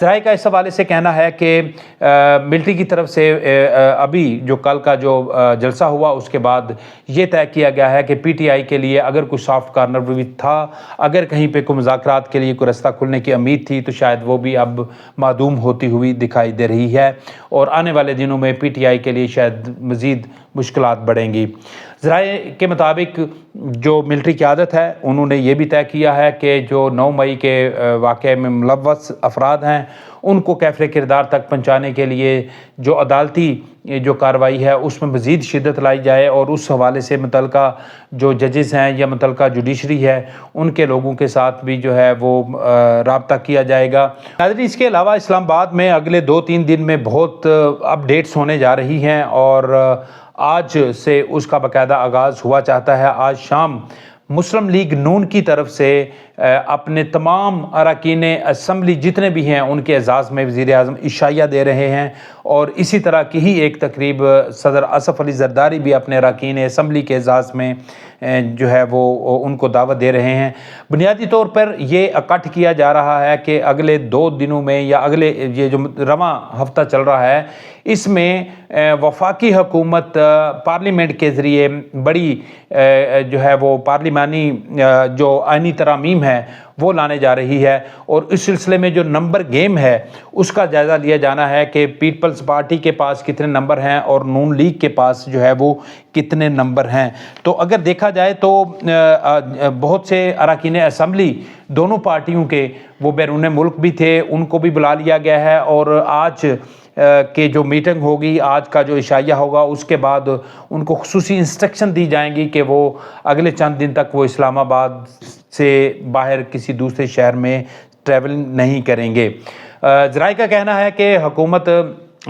ذرائع کا اس حوالے سے کہنا ہے کہ ملٹری کی طرف سے ابھی جو کل کا جو جلسہ ہوا اس کے بعد یہ طے کیا گیا ہے کہ پی ٹی آئی کے لیے اگر کوئی سافٹ کارنر بھی تھا، اگر کہیں پہ کوئی مذاکرات کے لیے کوئی رستہ کھلنے کی امید تھی، تو شاید وہ بھی اب معدوم ہوتی ہوئی دکھائی دے رہی ہے، اور آنے والے دنوں میں پی ٹی آئی کے لیے شاید مزید مشکلات بڑھیں گی۔ ذرائع کے مطابق جو ملٹری قیادت ہے انہوں نے یہ بھی طے کیا ہے کہ جو 9 مئی کے واقعے میں ملوث افراد ہیں ان کو کیفر کردار تک پہنچانے کے لیے جو عدالتی جو کارروائی ہے اس میں مزید شدت لائی جائے، اور اس حوالے سے متعلقہ جو ججز ہیں یا متعلقہ جوڈیشری ہے ان کے لوگوں کے ساتھ بھی جو ہے وہ رابطہ کیا جائے گا۔ ناظرین، اس کے علاوہ اسلام آباد میں اگلے 2-3 دن میں بہت اپڈیٹس ہونے جا رہی ہیں، اور آج سے اس کا باقاعدہ آغاز ہوا چاہتا ہے۔ آج شام مسلم لیگ نون کی طرف سے اپنے تمام اراکین اسمبلی جتنے بھی ہیں ان کے اعزاز میں وزیر اعظم عشائیہ دے رہے ہیں، اور اسی طرح کی ہی ایک تقریب صدر آصف علی زرداری بھی اپنے اراکین اسمبلی کے اعزاز میں جو ہے وہ ان کو دعوت دے رہے ہیں۔ بنیادی طور پر یہ اکٹھ کیا جا رہا ہے کہ اگلے 2 دنوں میں یا اگلے یہ جو رواں ہفتہ چل رہا ہے اس میں وفاقی حکومت پارلیمنٹ کے ذریعے بڑی جو ہے وہ پارلیمانی جو آئینی ترامیم ہے وہ لانے جا رہی ہے، اور اس سلسلے میں جو نمبر گیم ہے اس کا جائزہ لیا جانا ہے کہ پیپلز پارٹی کے پاس کتنے نمبر ہیں اور نون لیگ کے پاس جو ہے وہ کتنے نمبر ہیں۔ تو اگر دیکھا جائے تو بہت سے اراکین اسمبلی دونوں پارٹیوں کے وہ بیرون ملک بھی تھے، ان کو بھی بلا لیا گیا ہے، اور آج کہ جو میٹنگ ہوگی، آج کا جو عشائیہ ہوگا، اس کے بعد ان کو خصوصی انسٹرکشن دی جائیں گی کہ وہ اگلے چند دن تک وہ اسلام آباد سے باہر کسی دوسرے شہر میں ٹریول نہیں کریں گے۔ ذرائع کا کہنا ہے کہ حکومت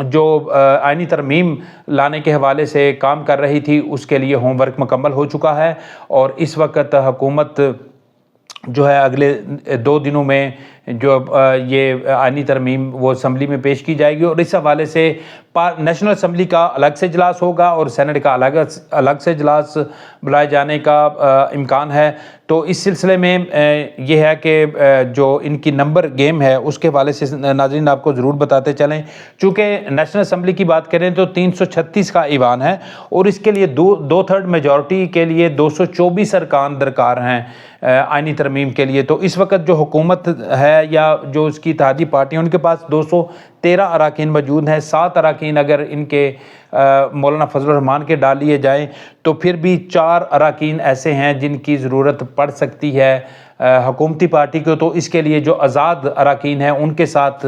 جو آئینی ترمیم لانے کے حوالے سے کام کر رہی تھی اس کے لیے ہوم ورک مکمل ہو چکا ہے، اور اس وقت حکومت جو ہے اگلے 2 دنوں میں جو یہ آئینی ترمیم وہ اسمبلی میں پیش کی جائے گی، اور اس حوالے سے نیشنل اسمبلی کا الگ سے اجلاس ہوگا اور سینٹ کا الگ سے اجلاس بلائے جانے کا امکان ہے۔ تو اس سلسلے میں یہ ہے کہ جو ان کی نمبر گیم ہے اس کے حوالے سے ناظرین آپ کو ضرور بتاتے چلیں، چونکہ نیشنل اسمبلی کی بات کریں تو 336 کا ایوان ہے، اور اس کے لیے 2/3 میجورٹی کے لیے 224 ارکان درکار ہیں آئینی ترمیم کے لیے۔ تو اس وقت جو حکومت ہے یا جو اس کی اتحادی پارٹی ہیں ان کے پاس 213 اراکین موجود ہیں۔ 7 اراکین اگر ان کے مولانا فضل الرحمان کے ڈال لیے جائیں تو پھر بھی 4 اراکین ایسے ہیں جن کی ضرورت پڑ سکتی ہے حکومتی پارٹی کو۔ تو اس کے لیے جو آزاد اراکین ہیں ان کے ساتھ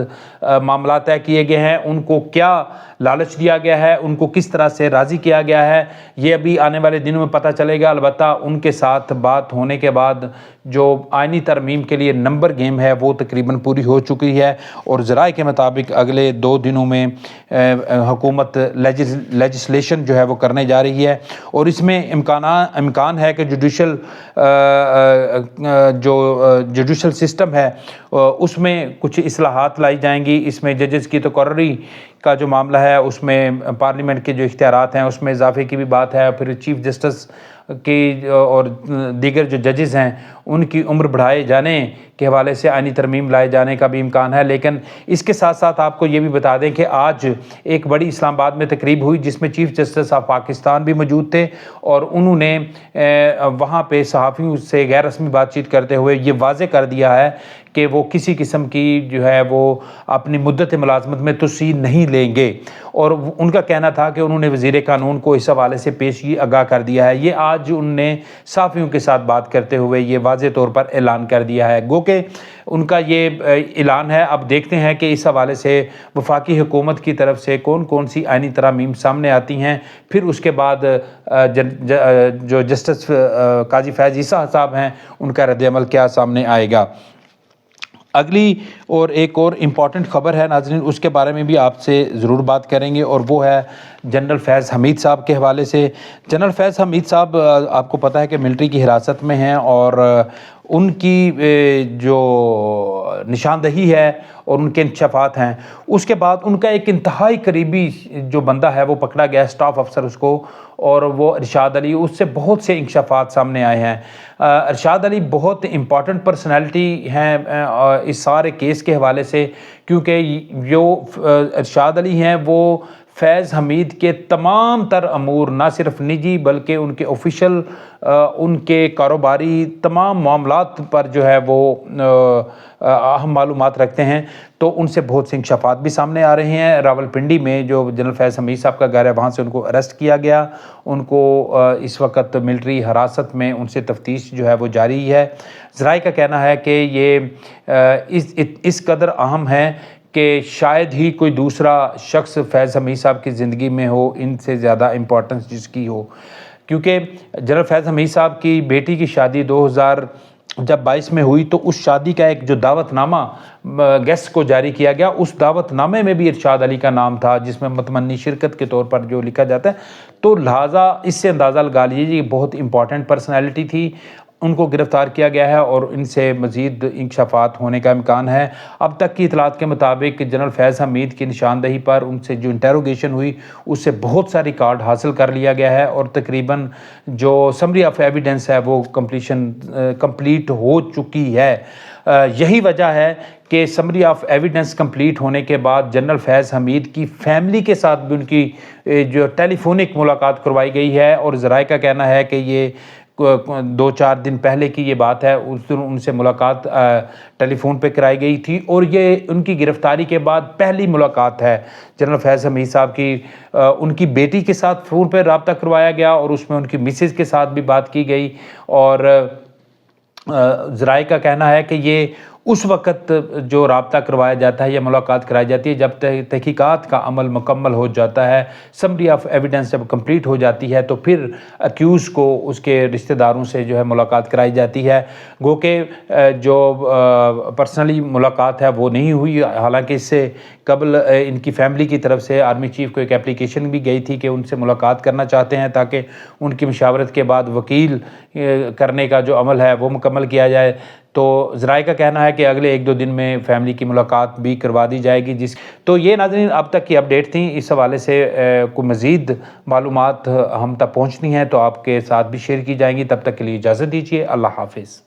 معاملات طے کیے گئے ہیں، ان کو کیا لالچ دیا گیا ہے، ان کو کس طرح سے راضی کیا گیا ہے، یہ ابھی آنے والے دنوں میں پتہ چلے گا۔ البتہ ان کے ساتھ بات ہونے کے بعد جو آئینی ترمیم کے لیے نمبر گیم ہے وہ تقریباً پوری ہو چکی ہے، اور ذرائع کے مطابق اگلے 2 دنوں میں حکومت لیجسلیشن جو ہے وہ کرنے جا رہی ہے، اور اس میں امکان ہے کہ جوڈیشل سسٹم ہے اس میں کچھ اصلاحات لائی جائیں گی۔ اس میں ججز کی تقرری کا جو معاملہ ہے اس میں پارلیمنٹ کے جو اختیارات ہیں اس میں اضافے کی بھی بات ہے، پھر چیف جسٹس کی اور دیگر جو ججز ہیں ان کی عمر بڑھائے جانے کے حوالے سے آئینی ترمیم لائے جانے کا بھی امکان ہے۔ لیکن اس کے ساتھ ساتھ آپ کو یہ بھی بتا دیں کہ آج ایک بڑی اسلام آباد میں تقریب ہوئی جس میں چیف جسٹس آف پاکستان بھی موجود تھے، اور انہوں نے وہاں پہ صحافیوں سے غیر رسمی بات چیت کرتے ہوئے یہ واضح کر دیا ہے کہ وہ کسی قسم کی جو ہے وہ اپنی مدت ملازمت میں توسیع نہیں لیں گے، اور ان کا کہنا تھا کہ انہوں نے وزیر قانون کو اس حوالے سے پیشگی آگاہ کر دیا ہے۔ یہ آج ان نے صحافیوں کے ساتھ بات کرتے ہوئے یہ واضح طور پر اعلان کر دیا ہے، گو کہ ان کا یہ اعلان ہے۔ اب دیکھتے ہیں کہ اس حوالے سے وفاقی حکومت کی طرف سے کون سی آئینی ترامیم سامنے آتی ہیں، پھر اس کے بعد جو جسٹس قاضی فیض عیسیٰ صاحب ہیں ان کا رد عمل کیا سامنے آئے گا۔ اگلی اور ایک اور امپورٹنٹ خبر ہے ناظرین، اس کے بارے میں بھی آپ سے ضرور بات کریں گے، اور وہ ہے جنرل فیض حمید صاحب کے حوالے سے۔ جنرل فیض حمید صاحب آپ کو پتہ ہے کہ ملٹری کی حراست میں ہیں، اور ان کی جو نشاندہی ہے اور ان کے انکشافات ہیں، اس کے بعد ان کا ایک انتہائی قریبی جو بندہ ہے وہ پکڑا گیا، اسٹاف افسر اس کو، اور وہ ارشاد علی، اس سے بہت سے انکشافات سامنے آئے ہیں۔ ارشاد علی بہت امپورٹنٹ پرسنالٹی ہیں اس سارے کیس کے حوالے سے، کیونکہ جو ارشاد علی ہیں وہ فیض حمید کے تمام تر امور، نہ صرف نجی بلکہ ان کے آفیشل، ان کے کاروباری تمام معاملات پر جو ہے وہ اہم معلومات رکھتے ہیں، تو ان سے بہت سے انکشافات بھی سامنے آ رہے ہیں۔ راولپنڈی میں جو جنرل فیض حمید صاحب کا گھر ہے، وہاں سے ان کو اریسٹ کیا گیا، ان کو اس وقت ملٹری حراست میں ان سے تفتیش جو ہے وہ جاری ہے۔ ذرائع کا کہنا ہے کہ یہ اس قدر اہم ہے کہ شاید ہی کوئی دوسرا شخص فیض حمید صاحب کی زندگی میں ہو ان سے زیادہ امپورٹنس جس کی ہو، کیونکہ جنرل فیض حمید صاحب کی بیٹی کی شادی 2022 میں ہوئی، تو اس شادی کا ایک جو دعوت نامہ گیسٹ کو جاری کیا گیا، اس دعوت نامے میں بھی ارشاد علی کا نام تھا، جس میں متمنی شرکت کے طور پر جو لکھا جاتا ہے، تو لہٰذا اس سے اندازہ لگا لیجیے یہ بہت امپورٹنٹ پرسنالٹی تھی۔ ان کو گرفتار کیا گیا ہے اور ان سے مزید انکشافات ہونے کا امکان ہے۔ اب تک کی اطلاعات کے مطابق جنرل فیض حمید کی نشاندہی پر ان سے جو انٹیروگیشن ہوئی، اس سے بہت سا ریکارڈ حاصل کر لیا گیا ہے، اور تقریباً جو سمری آف ایویڈنس ہے وہ کمپلیٹ ہو چکی ہے۔ یہی وجہ ہے کہ سمری آف ایویڈنس کمپلیٹ ہونے کے بعد جنرل فیض حمید کی فیملی کے ساتھ بھی ان کی جو ٹیلی فونک ملاقات کروائی گئی ہے، اور ذرائع کا کہنا ہے کہ یہ 2-4 دن پہلے کی یہ بات ہے، اس دن ان سے ملاقات ٹیلی فون پہ کرائی گئی تھی، اور یہ ان کی گرفتاری کے بعد پہلی ملاقات ہے جنرل فیض حمید صاحب کی۔ ان کی بیٹی کے ساتھ فون پہ رابطہ کروایا گیا، اور اس میں ان کی مسز کے ساتھ بھی بات کی گئی، اور ذرائع کا کہنا ہے کہ یہ اس وقت جو رابطہ کروایا جاتا ہے یا ملاقات کرائی جاتی ہے جب تحقیقات کا عمل مکمل ہو جاتا ہے، سمری آف ایویڈنس جب کمپلیٹ ہو جاتی ہے، تو پھر اکیوز کو اس کے رشتہ داروں سے جو ہے ملاقات کرائی جاتی ہے۔ گو کہ جو پرسنلی ملاقات ہے وہ نہیں ہوئی، حالانکہ اس سے قبل ان کی فیملی کی طرف سے آرمی چیف کو ایک اپلیکیشن بھی گئی تھی کہ ان سے ملاقات کرنا چاہتے ہیں، تاکہ ان کی مشاورت کے بعد وکیل کرنے کا جو عمل ہے وہ مکمل کیا جائے۔ تو ذرائع کا کہنا ہے کہ اگلے 1-2 دن میں فیملی کی ملاقات بھی کروا دی جائے گی۔ تو یہ ناظرین اب تک کی اپڈیٹ تھیں، اس حوالے سے کوئی مزید معلومات ہم تک پہنچنی ہیں تو آپ کے ساتھ بھی شیئر کی جائیں گی۔ تب تک کے لیے اجازت دیجیے، اللہ حافظ۔